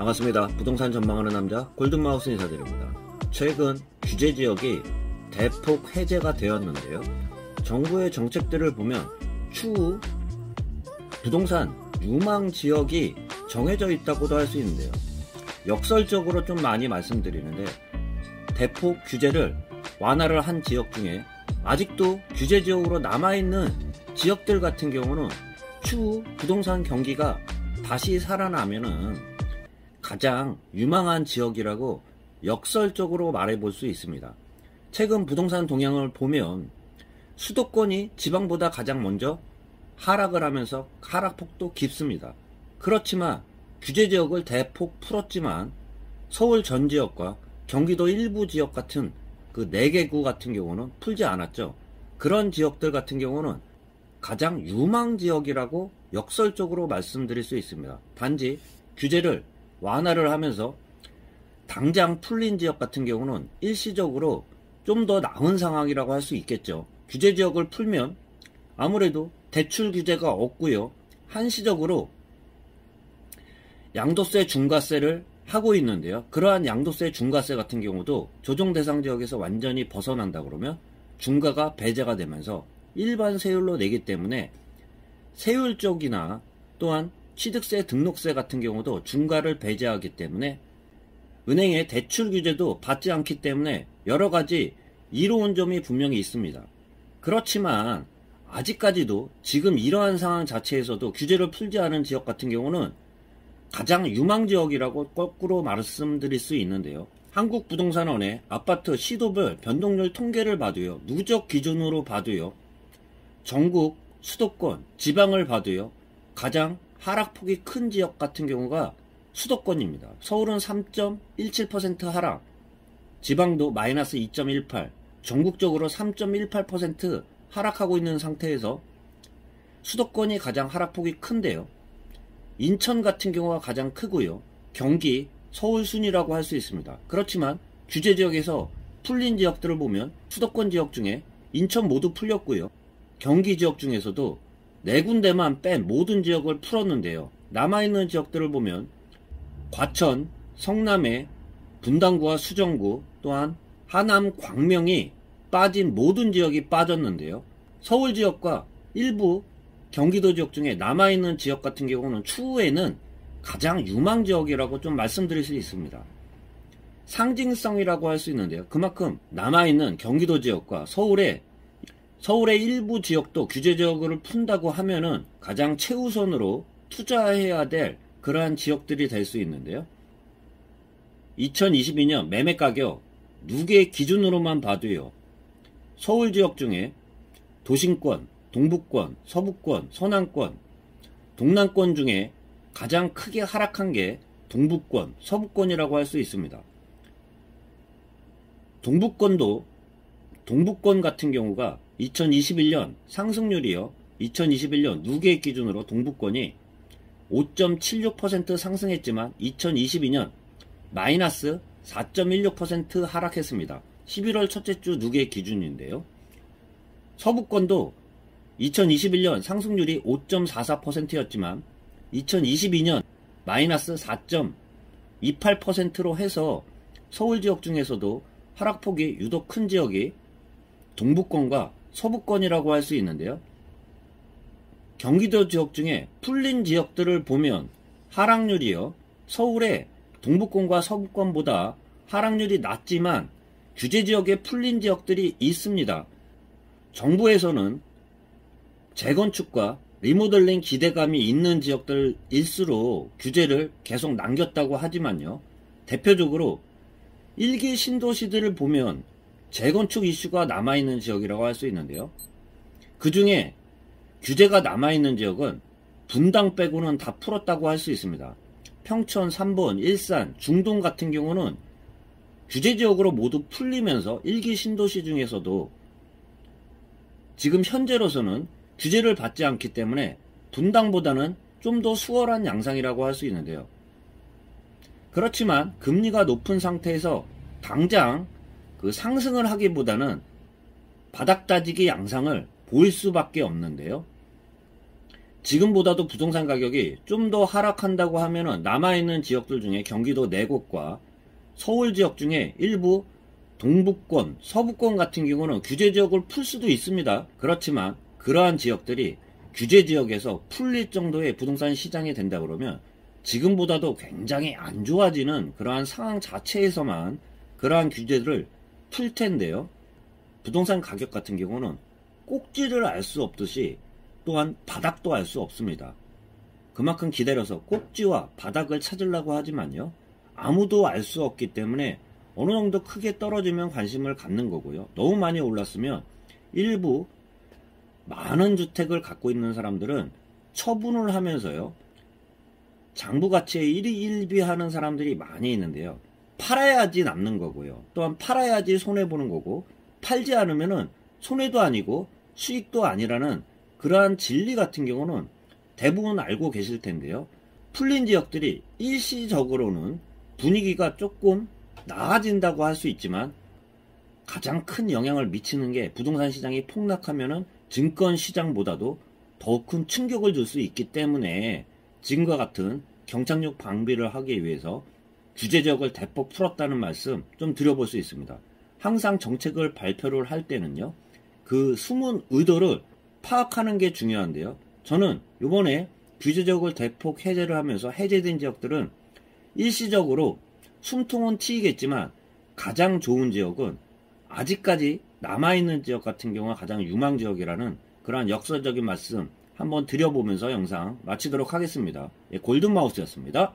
반갑습니다. 부동산 전망하는 남자 골든마우스 인사드립니다. 최근 규제지역이 대폭 해제가 되었는데요. 정부의 정책들을 보면 추후 부동산 유망지역이 정해져 있다고도 할 수 있는데요. 역설적으로 좀 많이 말씀드리는데, 대폭 규제를 완화를 한 지역 중에 아직도 규제지역으로 남아있는 지역들 같은 경우는 추후 부동산 경기가 다시 살아나면은 가장 유망한 지역이라고 역설적으로 말해볼 수 있습니다. 최근 부동산 동향을 보면 수도권이 지방보다 가장 먼저 하락을 하면서 하락폭도 깊습니다. 그렇지만 규제지역을 대폭 풀었지만 서울 전 지역과 경기도 일부 지역 같은 그 4개 구 같은 경우는 풀지 않았죠. 그런 지역들 같은 경우는 가장 유망지역이라고 역설적으로 말씀드릴 수 있습니다. 단지 규제를 완화를 하면서 당장 풀린 지역 같은 경우는 일시적으로 좀 더 나은 상황이라고 할 수 있겠죠. 규제지역을 풀면 아무래도 대출 규제가 없고요. 한시적으로 양도세 중과세를 하고 있는데요. 그러한 양도세 중과세 같은 경우도 조정 대상 지역에서 완전히 벗어난다 그러면 중과가 배제가 되면서 일반 세율로 내기 때문에 세율 쪽이나 또한 취득세, 등록세 같은 경우도 중과를 배제하기 때문에 은행의 대출 규제도 받지 않기 때문에 여러 가지 이로운 점이 분명히 있습니다. 그렇지만 아직까지도 지금 이러한 상황 자체에서도 규제를 풀지 않은 지역 같은 경우는 가장 유망지역이라고 거꾸로 말씀드릴 수 있는데요. 한국부동산원의 아파트 시도별 변동률 통계를 봐도요, 누적 기준으로 봐도요, 전국, 수도권, 지방을 봐도요, 가장 하락폭이 큰 지역 같은 경우가 수도권입니다. 서울은 3.17% 하락, 지방도 마이너스 2.18, 전국적으로 3.18% 하락하고 있는 상태에서 수도권이 가장 하락폭이 큰데요. 인천 같은 경우가 가장 크고요. 경기, 서울 순이라고 할 수 있습니다. 그렇지만 규제지역에서 풀린 지역들을 보면 수도권 지역 중에 인천 모두 풀렸고요. 경기 지역 중에서도 4군데만 뺀 모든 지역을 풀었는데요. 남아있는 지역들을 보면 과천, 성남의 분당구와 수정구, 또한 하남, 광명이 빠진 모든 지역이 빠졌는데요. 서울 지역과 일부 경기도 지역 중에 남아있는 지역 같은 경우는 추후에는 가장 유망 지역이라고 좀 말씀드릴 수 있습니다. 상징성이라고 할 수 있는데요. 그만큼 남아있는 경기도 지역과 서울의 일부 지역도 규제 지역을 푼다고 하면은 가장 최우선으로 투자해야 될 그러한 지역들이 될 수 있는데요. 2022년 매매 가격 누계 기준으로만 봐도요, 서울 지역 중에 도심권, 동북권, 서북권, 서남권, 동남권 중에 가장 크게 하락한 게 동북권, 서북권이라고 할 수 있습니다. 동북권 같은 경우가 2021년 상승률이요, 2021년 누계 기준으로 동북권이 5.76% 상승했지만 2022년 마이너스 4.16% 하락했습니다. 11월 첫째 주 누계 기준인데요. 서북권도 2021년 상승률이 5.44%였지만 2022년 마이너스 4.28%로 해서 서울 지역 중에서도 하락폭이 유독 큰 지역이 동북권과 서북권이라고 할 수 있는데요. 경기도 지역 중에 풀린 지역들을 보면 하락률이요, 서울의 동북권과 서북권보다 하락률이 낮지만 규제지역에 풀린 지역들이 있습니다. 정부에서는 재건축과 리모델링 기대감이 있는 지역들일수록 규제를 계속 남겼다고 하지만요, 대표적으로 1기 신도시들을 보면 재건축 이슈가 남아있는 지역이라고 할 수 있는데요. 그 중에 규제가 남아있는 지역은 분당 빼고는 다 풀었다고 할 수 있습니다. 평촌, 삼본, 일산, 중동 같은 경우는 규제지역으로 모두 풀리면서 1기 신도시 중에서도 지금 현재로서는 규제를 받지 않기 때문에 분당보다는 좀 더 수월한 양상이라고 할 수 있는데요. 그렇지만 금리가 높은 상태에서 당장 그 상승을 하기보다는 바닥 다지기 양상을 보일 수밖에 없는데요. 지금보다도 부동산 가격이 좀 더 하락한다고 하면은 남아있는 지역들 중에 경기도 4곳과 서울 지역 중에 일부 동부권, 서부권 같은 경우는 규제 지역을 풀 수도 있습니다. 그렇지만 그러한 지역들이 규제 지역에서 풀릴 정도의 부동산 시장이 된다 그러면 지금보다도 굉장히 안 좋아지는 그러한 상황 자체에서만 그러한 규제를 풀 텐데요. 부동산 가격 같은 경우는 꼭지를 알 수 없듯이 또한 바닥도 알 수 없습니다. 그만큼 기다려서 꼭지와 바닥을 찾으려고 하지만요. 아무도 알 수 없기 때문에 어느 정도 크게 떨어지면 관심을 갖는 거고요. 너무 많이 올랐으면 일부 많은 주택을 갖고 있는 사람들은 처분을 하면서요. 장부가치에 1위 1비 하는 사람들이 많이 있는데요. 팔아야지 남는 거고요. 또한 팔아야지 손해보는 거고 팔지 않으면은 손해도 아니고 수익도 아니라는 그러한 진리 같은 경우는 대부분 알고 계실 텐데요. 풀린 지역들이 일시적으로는 분위기가 조금 나아진다고 할 수 있지만 가장 큰 영향을 미치는 게 부동산 시장이 폭락하면은 증권 시장보다도 더 큰 충격을 줄 수 있기 때문에 지금과 같은 경착륙 방비를 하기 위해서 규제 지역을 대폭 풀었다는 말씀 좀 드려볼 수 있습니다. 항상 정책을 발표를 할 때는요. 그 숨은 의도를 파악하는 게 중요한데요. 저는 이번에 규제 지역을 대폭 해제를 하면서 해제된 지역들은 일시적으로 숨통은 트이겠지만 가장 좋은 지역은 아직까지 남아있는 지역 같은 경우가 가장 유망 지역이라는 그러한 역사적인 말씀 한번 드려보면서 영상 마치도록 하겠습니다. 골든마우스였습니다.